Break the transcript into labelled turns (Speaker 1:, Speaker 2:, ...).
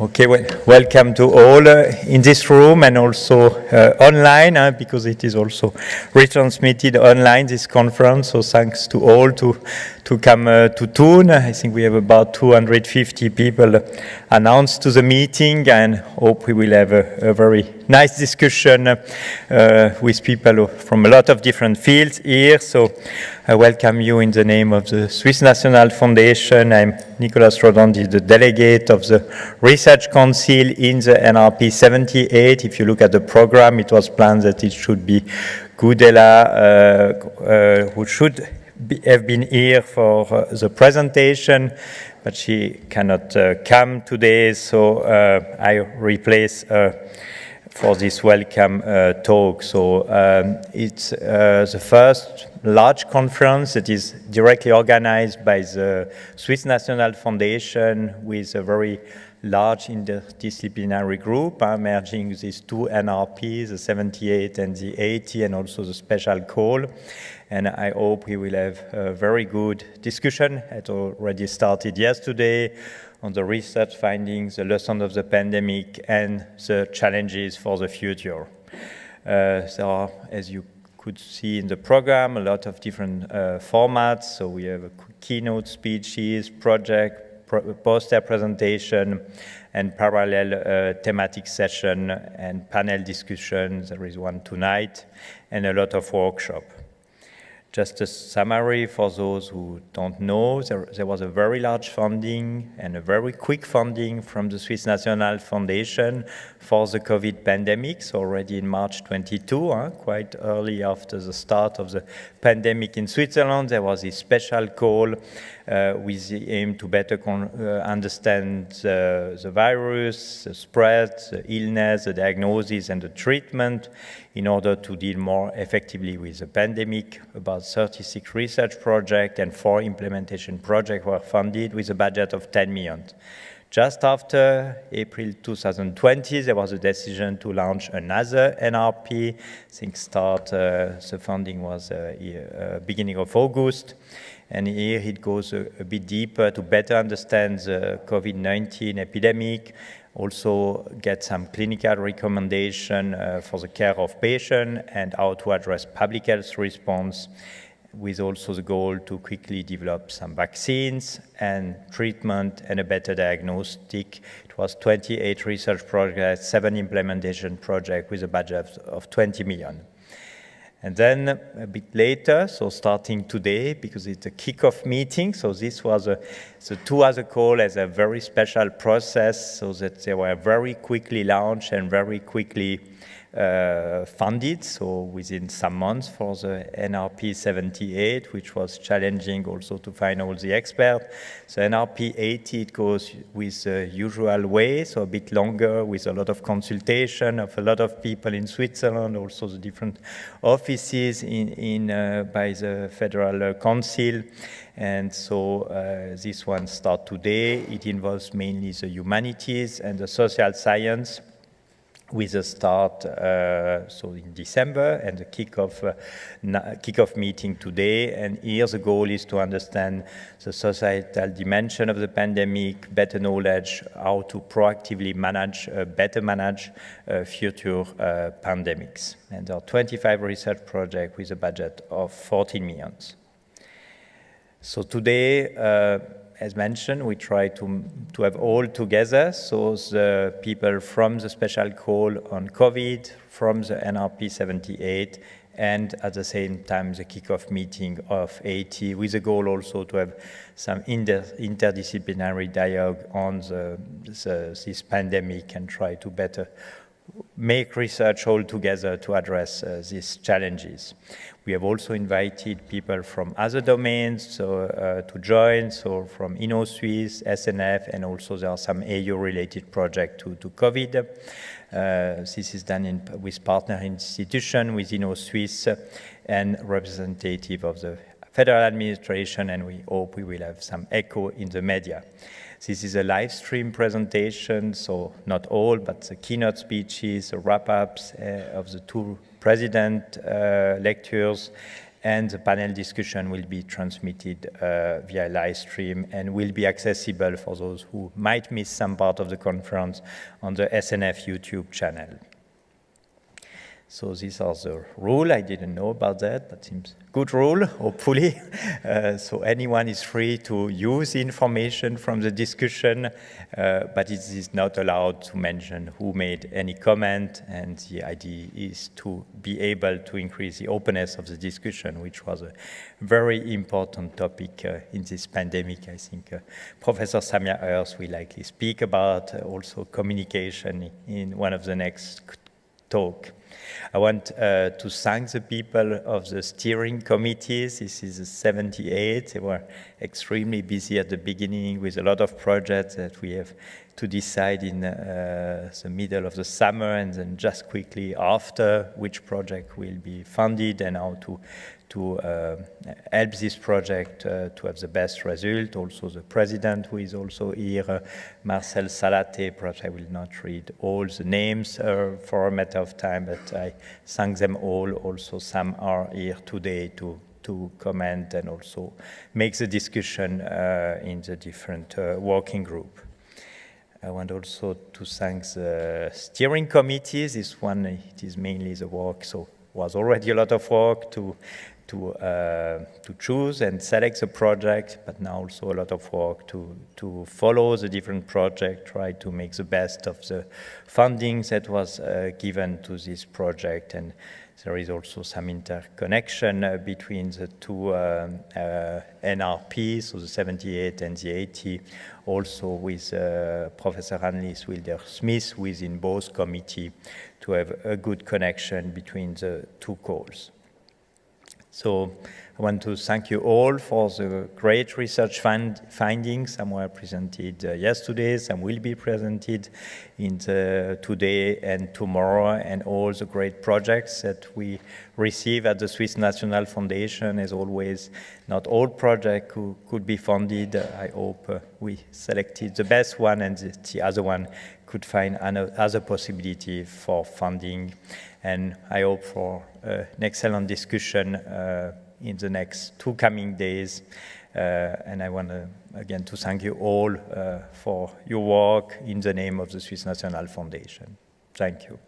Speaker 1: Okay, well, welcome to all in this room and also online, because it is also retransmitted online, this conference. So thanks to all to come to Thun. I think we have about 250 people announced to the meeting, and hope we will have a very nice discussion with people from a lot of different fields here. So I welcome you in the name of the Swiss National Foundation. I'm Nicolas Rodondi, the delegate of the Research Council in the NRP 78. If you look at the program, it was planned that it should be Gudela, who should have been here for the presentation, but she cannot come today, so I replace for this welcome talk. So it's the first large conference that is directly organized by the Swiss National Foundation with a very large interdisciplinary group, merging these two NRPs, the 78 and the 80, and also the special call. And I hope we will have a very good discussion. It already started yesterday on the research findings, the lessons of the pandemic, and the challenges for the future. There are, as you could see in the program, a lot of different formats. So we have a keynote speeches, project, poster presentation, and parallel thematic session and panel discussions. There is one tonight, and a lot of workshop. Just a summary for those who don't know, there was a very large funding and a very quick funding from the Swiss National Foundation for the COVID pandemic. So already in March 22, quite early after the start of the pandemic in Switzerland, there was a special call with the aim to better understand the virus, the spread, the illness, the diagnosis, and the treatment in order to deal more effectively with the pandemic. About 36 research projects and 4 implementation projects were funded with a budget of 10 million. Just after April 2020, there was a decision to launch another NRP. I think the funding was beginning of August. And here it goes a bit deeper to better understand the COVID-19 epidemic, also get some clinical recommendation for the care of patients and how to address public health response, with also the goal to quickly develop some vaccines and treatment and a better diagnostic. It was 28 research projects, 7 implementation projects with a budget of 20 million. And then a bit later, so starting today, because it's a kickoff meeting, so this was the 2 other calls as a very special process, so that they were very quickly launched and very quickly funded, so within some months for the NRP 78, which was challenging also to find all the experts. So NRP 80, it goes with the usual way, so a bit longer, with a lot of consultation of a lot of people in Switzerland, also the different offices by the Federal Council. And so this one starts today. It involves mainly the humanities and the social science, with a start so in December and the kickoff meeting today. And here the goal is to understand the societal dimension of the pandemic, better knowledge how to proactively better manage future pandemics. And there are 25 research projects with a budget of 14 million. So today, as mentioned, we try to have all together, so the people from the special call on COVID, from the NRP 78, and at the same time the kickoff meeting of 80, with the goal also to have some interdisciplinary dialogue on this pandemic and try to better make research all together to address these challenges. We have also invited people from other domains to join, so from InnoSwiss, SNSF, and also there are some AU-related projects to COVID. This is done with partner institution, with InnoSwiss, and representative of the federal administration, and we hope we will have some echo in the media. This is a live stream presentation, so not all, but the keynote speeches, the wrap-ups of the 2 president lectures, and the panel discussion will be transmitted via live stream and will be accessible for those who might miss some part of the conference on the SNF YouTube channel. So these are the rules. I didn't know about that, but seems good rule, hopefully. So anyone is free to use the information from the discussion, but it is not allowed to mention who made any comment, and the idea is to be able to increase the openness of the discussion, which was a very important topic in this pandemic. I think Professor Samia Earth will likely speak about also communication in one of the next talk. I want to thank the people of the steering committees. This is the 78. They were extremely busy at the beginning with a lot of projects that we have to decide in the middle of the summer, and then just quickly after which project will be funded and how to help this project to have the best result. Also the president, who is also here, Marcel Salate. Perhaps I will not read all the names for a matter of time, but I thank them all. Also some are here today to comment and also make the discussion in the different working group. I want also to thank the steering committees. This one, it is mainly the work, so was already a lot of work to choose and select the project, but now also a lot of work to follow the different projects, try to make the best of the funding that was given to this project. And there is also some interconnection between the two NRPs, so the 78 and the 80, also with Professor Annelies Wilder-Smith within both committees to have a good connection between the two calls. So I want to thank you all for the great research findings. Some were presented yesterday, some will be presented in today and tomorrow, and all the great projects that we receive at the Swiss National Foundation. As always, not all projects could be funded. I hope we selected the best one, and the other one could find other possibility for funding. And I hope for an excellent discussion in the next 2 coming days. And I want again to thank you all for your work in the name of the Swiss National Foundation. Thank you.